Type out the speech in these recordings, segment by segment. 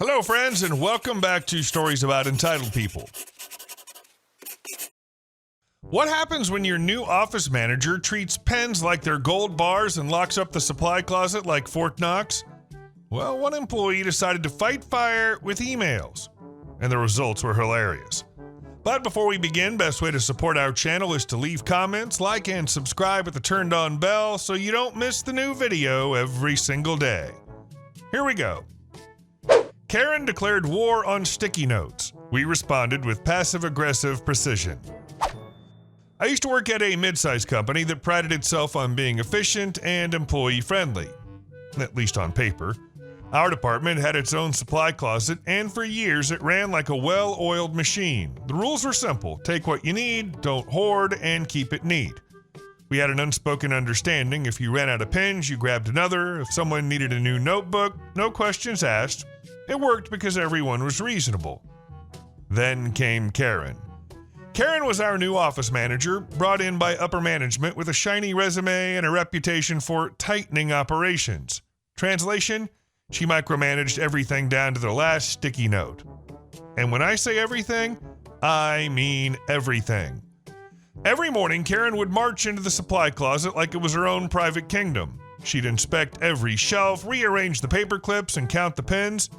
Hello, friends, and welcome back to Stories About Entitled People. What happens when your new office manager treats pens like they're gold bars and locks up the supply closet like Fort Knox? Well, one employee decided to fight fire with emails, and the results were hilarious. But before we begin, best way to support our channel is to leave comments, like, and subscribe with the turned on bell so you don't miss the new video every single day. Here we go. Karen declared war on sticky notes. We responded with passive-aggressive precision. I used to work at a mid-sized company that prided itself on being efficient and employee-friendly, at least on paper. Our department had its own supply closet, and for years it ran like a well-oiled machine. The rules were simple: take what you need, don't hoard, and keep it neat. We had an unspoken understanding: if you ran out of pens, you grabbed another. If someone needed a new notebook, no questions asked. It worked because everyone was reasonable. Then came Karen. Karen was our new office manager, brought in by upper management with a shiny resume and a reputation for tightening operations. Translation: she micromanaged everything down to the last sticky note. And when I say everything, I mean everything. Every morning, Karen would march into the supply closet like it was her own private kingdom. She'd inspect every shelf, rearrange the paper clips, and count the pens.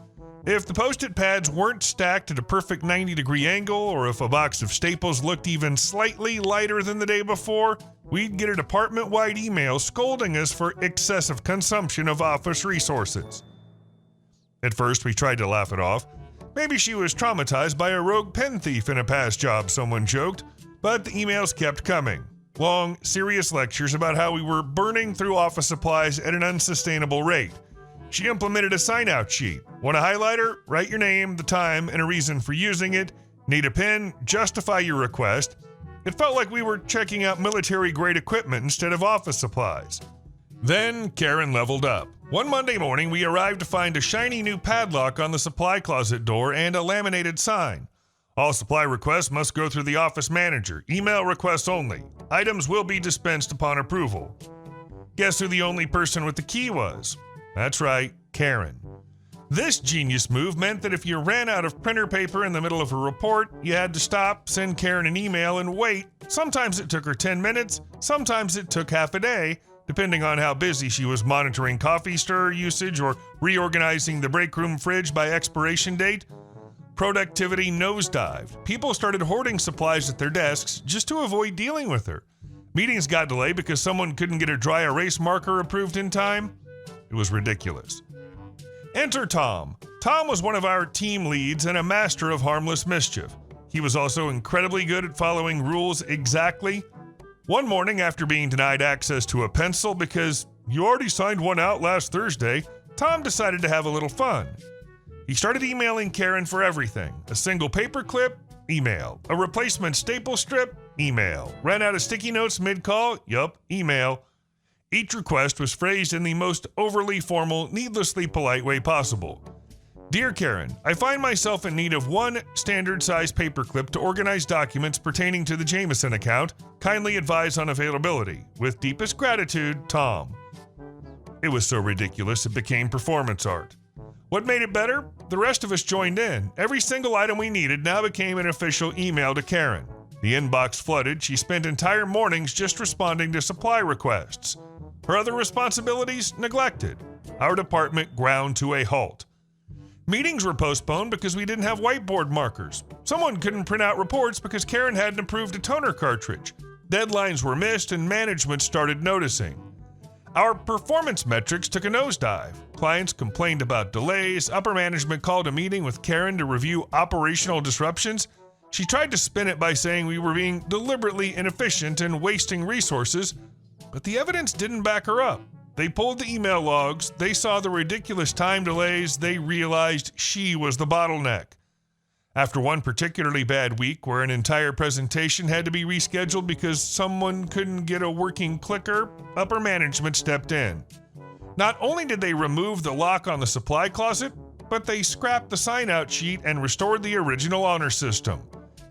If the Post-it pads weren't stacked at a perfect 90-degree angle, or if a box of staples looked even slightly lighter than the day before, we'd get a department-wide email scolding us for excessive consumption of office resources. At first, we tried to laugh it off. Maybe she was traumatized by a rogue pen thief in a past job, someone joked, but the emails kept coming. Long, serious lectures about how we were burning through office supplies at an unsustainable rate. She implemented a sign-out sheet. Want a highlighter? Write your name, the time, and a reason for using it. Need a pen? Justify your request. It felt like we were checking out military-grade equipment instead of office supplies. Then Karen leveled up. One Monday morning, we arrived to find a shiny new padlock on the supply closet door and a laminated sign. All supply requests must go through the office manager. Email requests only. Items will be dispensed upon approval. Guess who the only person with the key was? That's right, Karen. This genius move meant that if you ran out of printer paper in the middle of a report, you had to stop, send Karen an email, and wait. Sometimes it took her 10 minutes, sometimes it took half a day, depending on how busy she was monitoring coffee stirrer usage or reorganizing the break room fridge by expiration date. Productivity nosedived. People started hoarding supplies at their desks just to avoid dealing with her. Meetings got delayed because someone couldn't get a dry erase marker approved in time. It was ridiculous. Enter Tom. Tom was one of our team leads and a master of harmless mischief. He was also incredibly good at following rules exactly. One morning, after being denied access to a pencil because you already signed one out last Thursday, Tom decided to have a little fun. He started emailing Karen for everything. A single paper clip? Email. A replacement staple strip? Email. Ran out of sticky notes mid-call? Yup, email. Each request was phrased in the most overly formal, needlessly polite way possible. Dear Karen, I find myself in need of one standard-sized paperclip to organize documents pertaining to the Jameson account. Kindly advise on availability. With deepest gratitude, Tom. It was so ridiculous it became performance art. What made it better? The rest of us joined in. Every single item we needed now became an official email to Karen. The inbox flooded. She spent entire mornings just responding to supply requests. Her other responsibilities neglected. Our department ground to a halt. Meetings were postponed because we didn't have whiteboard markers. Someone couldn't print out reports because Karen hadn't approved a toner cartridge. Deadlines were missed and management started noticing. Our performance metrics took a nosedive. Clients complained about delays. Upper management called a meeting with Karen to review operational disruptions. She tried to spin it by saying we were being deliberately inefficient and wasting resources, but the evidence didn't back her up. They pulled the email logs, they saw the ridiculous time delays, they realized she was the bottleneck. After one particularly bad week where an entire presentation had to be rescheduled because someone couldn't get a working clicker, upper management stepped in. Not only did they remove the lock on the supply closet, but they scrapped the sign-out sheet and restored the original honor system.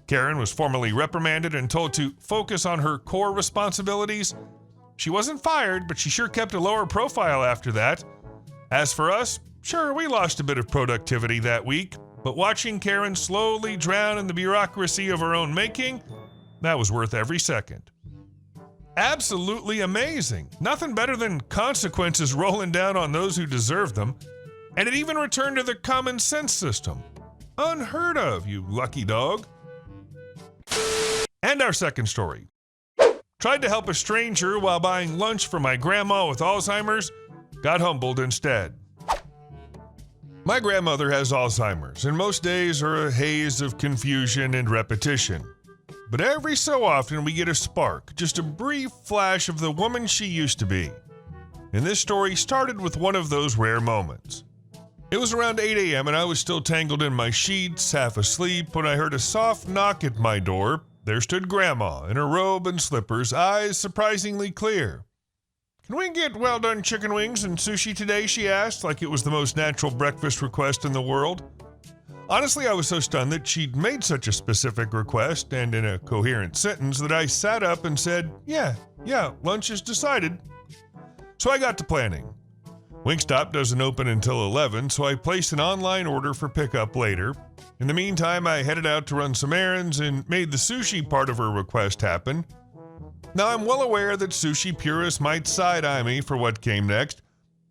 Karen was formally reprimanded and told to focus on her core responsibilities. She wasn't fired, but she sure kept a lower profile after that. As for us, Sure, we lost a bit of productivity that week, but watching Karen slowly drown in the bureaucracy of her own making, that was worth every second. Absolutely amazing. Nothing better than consequences rolling down on those who deserve them. And it even returned to the common sense system. Unheard of, you lucky dog. And our second story. Tried to help a stranger while buying lunch for my grandma with Alzheimer's, got humbled instead. My grandmother has Alzheimer's, and most days are a haze of confusion and repetition. But every so often we get a spark, just a brief flash of the woman she used to be. And this story started with one of those rare moments. It was around 8 a.m. and I was still tangled in my sheets, half asleep, when I heard a soft knock at my door. There stood Grandma in her robe and slippers, eyes surprisingly clear. "Can we get well-done chicken wings and sushi today?" she asked, like it was the most natural breakfast request in the world. Honestly, I was so stunned that she'd made such a specific request and in a coherent sentence that I sat up and said, yeah, lunch is decided. So I got to planning. Wingstop doesn't open until 11, so I placed an online order for pickup later. In the meantime, I headed out to run some errands and made the sushi part of her request happen. Now, I'm well aware that sushi purists might side-eye me for what came next,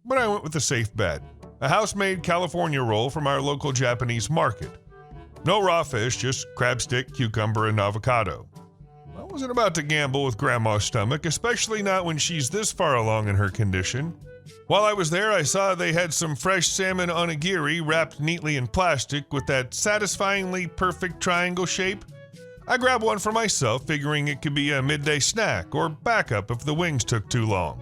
but I went with a safe bet. A house-made California roll from our local Japanese market. No raw fish, just crab stick, cucumber, and avocado. I wasn't about to gamble with Grandma's stomach, especially not when she's this far along in her condition. While I was there, I saw they had some fresh salmon onigiri wrapped neatly in plastic with that satisfyingly perfect triangle shape. I grabbed one for myself, figuring it could be a midday snack or backup if the wings took too long.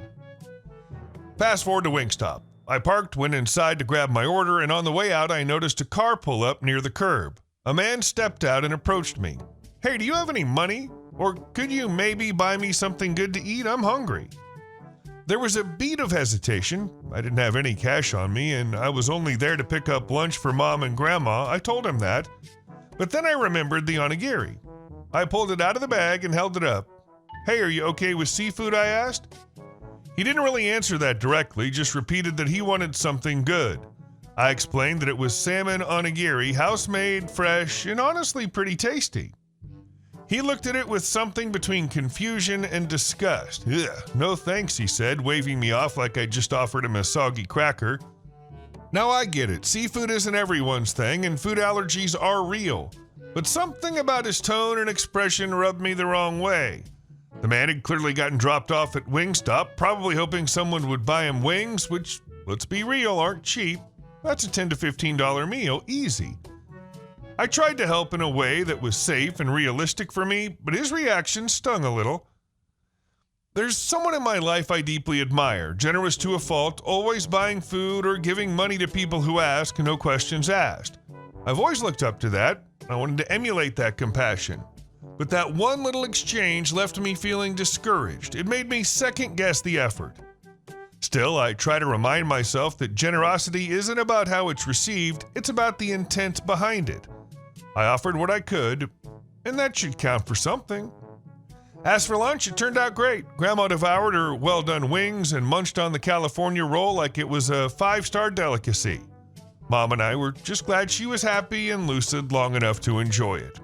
Fast forward to Wingstop. I parked, went inside to grab my order, and on the way out I noticed a car pull up near the curb. A man stepped out and approached me. "Hey, do you have any money? Or could you maybe buy me something good to eat? I'm hungry." There was a beat of hesitation. I didn't have any cash on me, and I was only there to pick up lunch for Mom and Grandma. I told him that. But then I remembered the onigiri. I pulled it out of the bag and held it up. "Hey, are you okay with seafood?" I asked. He didn't really answer that directly, just repeated that he wanted something good. I explained that it was salmon onigiri, house-made, fresh, and honestly pretty tasty. He looked at it with something between confusion and disgust. "Ugh, no thanks," he said, waving me off like I just offered him a soggy cracker. Now I get it, seafood isn't everyone's thing, and food allergies are real. But something about his tone and expression rubbed me the wrong way. The man had clearly gotten dropped off at Wingstop, probably hoping someone would buy him wings, which, let's be real, aren't cheap. That's a $10 to $15 meal, easy. I tried to help in a way that was safe and realistic for me, but his reaction stung a little. There's someone in my life I deeply admire, generous to a fault, always buying food or giving money to people who ask, no questions asked. I've always looked up to that. I wanted to emulate that compassion. But that one little exchange left me feeling discouraged. It made me second-guess the effort. Still, I try to remind myself that generosity isn't about how it's received, it's about the intent behind it. I offered what I could, and that should count for something. As for lunch, it turned out great. Grandma devoured her well-done wings and munched on the California roll like it was a 5-star delicacy. Mom and I were just glad she was happy and lucid long enough to enjoy it.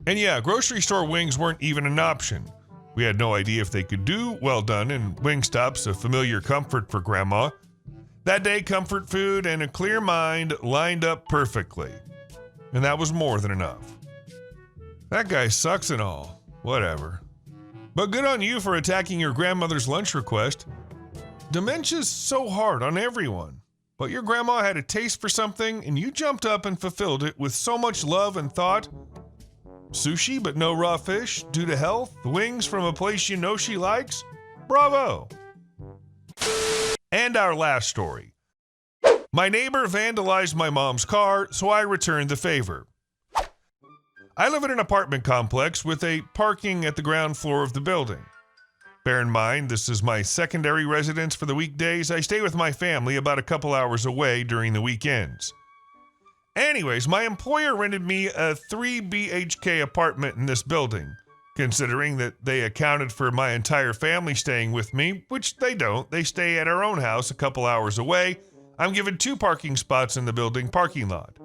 And yeah, grocery store wings weren't even an option. We had no idea if they could do well done, and Wingstop's a familiar comfort for Grandma. That day, comfort food and a clear mind lined up perfectly. And that was more than enough. That guy sucks and all. Whatever. But good on you for attacking your grandmother's lunch request. Dementia's so hard on everyone. But your grandma had a taste for something, and you jumped up and fulfilled it with so much love and thought. Sushi, but no raw fish, due to health, wings from a place you know she likes? Bravo! And our last story. My neighbor vandalized my mom's car, so I returned the favor. I live in an apartment complex with a parking at the ground floor of the building. Bear in mind, this is my secondary residence for the weekdays. I stay with my family about a couple hours away during the weekends. Anyways, my employer rented me a 3 BHK apartment in this building. Considering that they accounted for my entire family staying with me, which they don't, they stay at our own house a couple hours away, I'm given 2 parking spots in the building parking lot.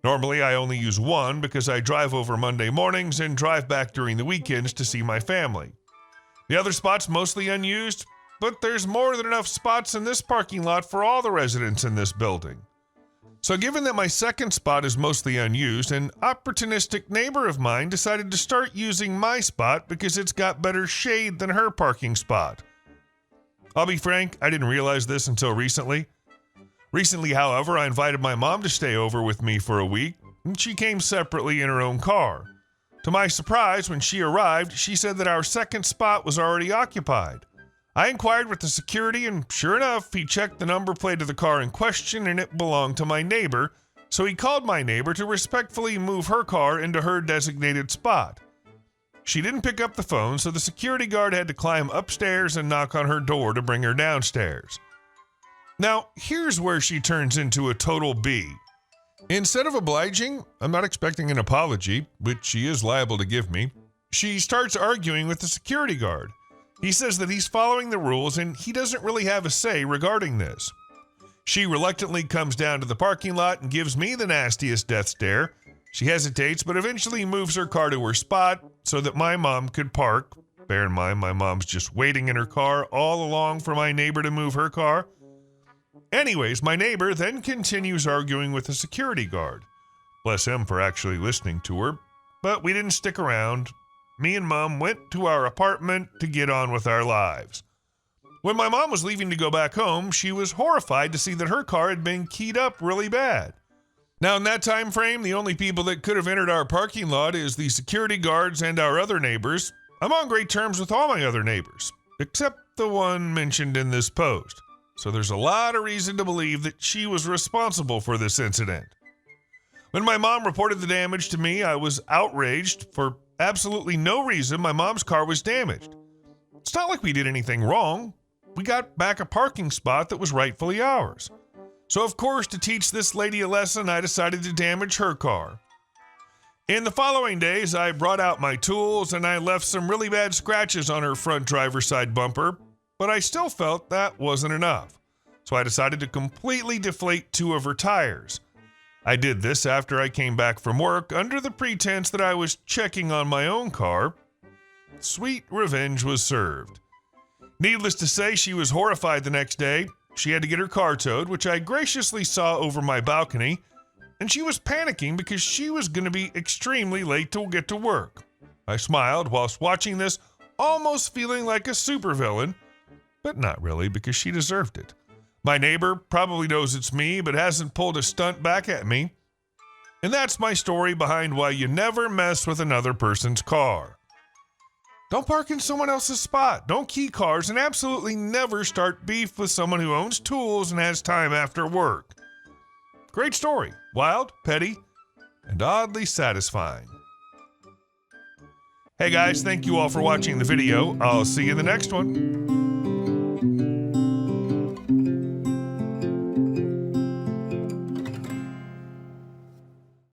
Normally, I only use 1 because I drive over Monday mornings and drive back during the weekends to see my family. The other spot's mostly unused, but there's more than enough spots in this parking lot for all the residents in this building. So given that my second spot is mostly unused, an opportunistic neighbor of mine decided to start using my spot because it's got better shade than her parking spot. I'll be frank, I didn't realize this until recently. Recently, however, I invited my mom to stay over with me for a week, and she came separately in her own car. To my surprise, when she arrived, she said that our second spot was already occupied. I inquired with the security, and sure enough, he checked the number plate of the car in question, and it belonged to my neighbor, so he called my neighbor to respectfully move her car into her designated spot. She didn't pick up the phone, so the security guard had to climb upstairs and knock on her door to bring her downstairs. Now, here's where she turns into a total B. Instead of obliging, I'm not expecting an apology, which she is liable to give me, she starts arguing with the security guard. He says that he's following the rules and he doesn't really have a say regarding this. She reluctantly comes down to the parking lot and gives me the nastiest death stare. She hesitates, but eventually moves her car to her spot so that my mom could park. Bear in mind, my mom's just waiting in her car all along for my neighbor to move her car. Anyways, my neighbor then continues arguing with the security guard. Bless him for actually listening to her, but we didn't stick around. Me and Mom went to our apartment to get on with our lives. When my mom was leaving to go back home, she was horrified to see that her car had been keyed up really bad. Now, in that time frame, the only people that could have entered our parking lot is the security guards and our other neighbors. I'm on great terms with all my other neighbors, except the one mentioned in this post. So there's a lot of reason to believe that she was responsible for this incident. When my mom reported the damage to me, I was outraged. For absolutely no reason, my mom's car was damaged. It's not like we did anything wrong. We got back a parking spot that was rightfully ours. So of course, to teach this lady a lesson, I decided to damage her car. In the following days, I brought out my tools and I left some really bad scratches on her front driver's side bumper, but I still felt that wasn't enough. So I decided to completely deflate 2 of her tires. I did this after I came back from work under the pretense that I was checking on my own car. Sweet revenge was served. Needless to say, she was horrified the next day. She had to get her car towed, which I graciously saw over my balcony, and she was panicking because she was going to be extremely late to get to work. I smiled whilst watching this, almost feeling like a supervillain, but not really because she deserved it. My neighbor probably knows it's me, but hasn't pulled a stunt back at me. And that's my story behind why you never mess with another person's car. Don't park in someone else's spot, don't key cars, and absolutely never start beef with someone who owns tools and has time after work. Great story, wild, petty, and oddly satisfying. Hey guys, thank you all for watching the video. I'll see you in the next one.